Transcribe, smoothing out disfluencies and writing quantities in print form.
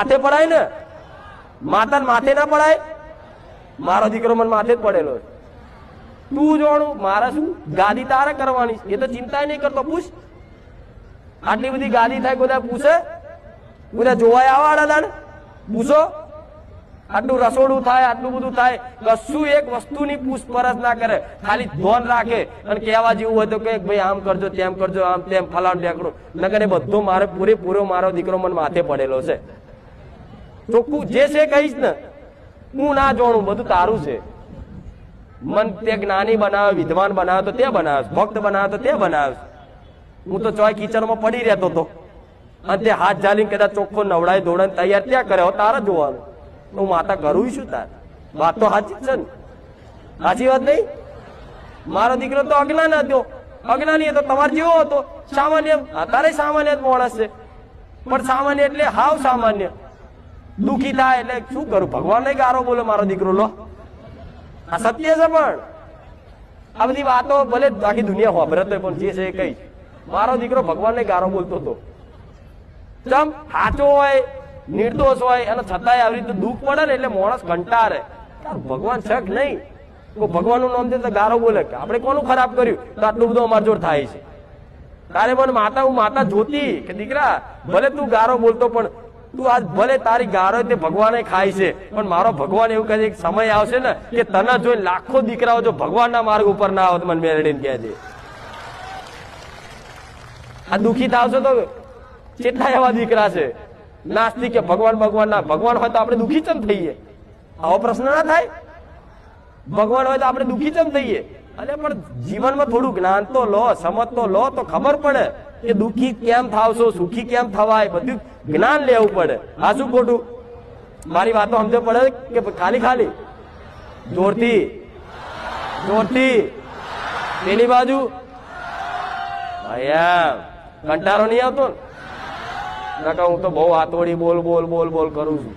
માથે પડાય ને, માતા માથે ના પડાય? મારો દીકરો મને માથે જ પડેલો છે. તું જોણું મારા શું ગાદી તારે કરવાની, એ તો ચિંતા નહીં કરતો. પૂછ, આટલી બધી ગાદી થાય બધા પૂછે? બધા જોવાય આવા દાડ પૂછો? આટલું રસોડું થાય, આટલું બધું થાય, કશું એક વસ્તુની પૂછપરછ ના કરે, ખાલી ધોન રાખે. અને કહેવા જેવું હોય તો કે ભાઈ આમ કરજો, તેમ કરજો, આમ તેમ ફલાણ ઢેકણું ન કરે. બધો મારે પૂરેપૂરો મારો દીકરો મને માથે પડેલો છે. ચોખ્ખું જે છે કહીશ ને, હું ના જોણું, બધું તારું છે. મન તે જ્ઞાની બનાવે, વિદ્વાન બનાવે તો તે બનાવે, ભક્ત બનાવે તો તે બનાવે. હું તો ચોય કિચનમાં પડી રહેતો હતો, અને તે હાથ ઝાલીને કદાચ ચોખ્ખો નવડાય ધોળાને તૈયાર ત્યાં કરે. તારે જોવાનું, હું માતા કરું છું તાર. વાત તો સાચી છે ને? સાચી વાત નહીં? મારો દીકરો તો અજ્ઞાન હતો, અજ્ઞાની હતો, તમારે જેવો હતો. સામાન્ય, તારે સામાન્ય જ માણસ છે, પણ સામાન્ય એટલે હાવ સામાન્ય. દુઃખી થાય એટલે શું કરું? ભગવાન ને ગારો બોલે મારો દીકરો. લો, આ સત્ય છે. પણ આ બધી વાતો ભલે આખી દુનિયા હોભરત હોય, પણ જે છે એ કઈ, મારો દીકરો ભગવાન ને ગારો બોલતો હતો. ચમ સાચો હોય, નિર્દોષ હોય, અને છતાંય આવી રીતે દુઃખ પડે ને એટલે માણસ કંટાળે. ભગવાન છે કે નહીં? ભગવાન નું નામ દે તો ગારો બોલે કે આપણે કોનું ખરાબ કર્યું તો આટલું બધું અમાર જોડ થાય છે. તારે મને માતા, હું માતા જોતી કે દીકરા ભલે તું ગારો બોલતો, પણ તું આજ ભલે તારી ગારો તે ભગવાને ખાય છે, પણ મારો ભગવાન એવું કહે છે કે સમય આવશે ને કે તને જોઈ લાખો દીકરાઓ જો ભગવાનના માર્ગ ઉપર ના આવે તો મને મેળવીને કહેજે. આ દુઃખી થાવશો તો કેટલા એવા દીકરા છે નાસ્તિક કે ભગવાન ભગવાન ના. ભગવાન હોય તો આપણે દુઃખી ચમ થઈએ? આવો પ્રશ્ન ના થાય? ભગવાન હોય તો આપણે દુઃખી ચમ થઈએ? અરે પણ જીવનમાં થોડું જ્ઞાન તો લો, સમજ તો લો, તો ખબર પડે કે દુઃખી કેમ થાવશો, સુખી કેમ થવાય. બધું જ્ઞાન લેવું પડે. આ શું ખોટું? મારી વાતો સમજ પડે કે ખાલી ખાલી? જોરથી જોરથી પેલી બાજુ કંટાળો નહીં આવતો ને? હું તો બહુ હાથોડી બોલ બોલ બોલ બોલ કરું છું.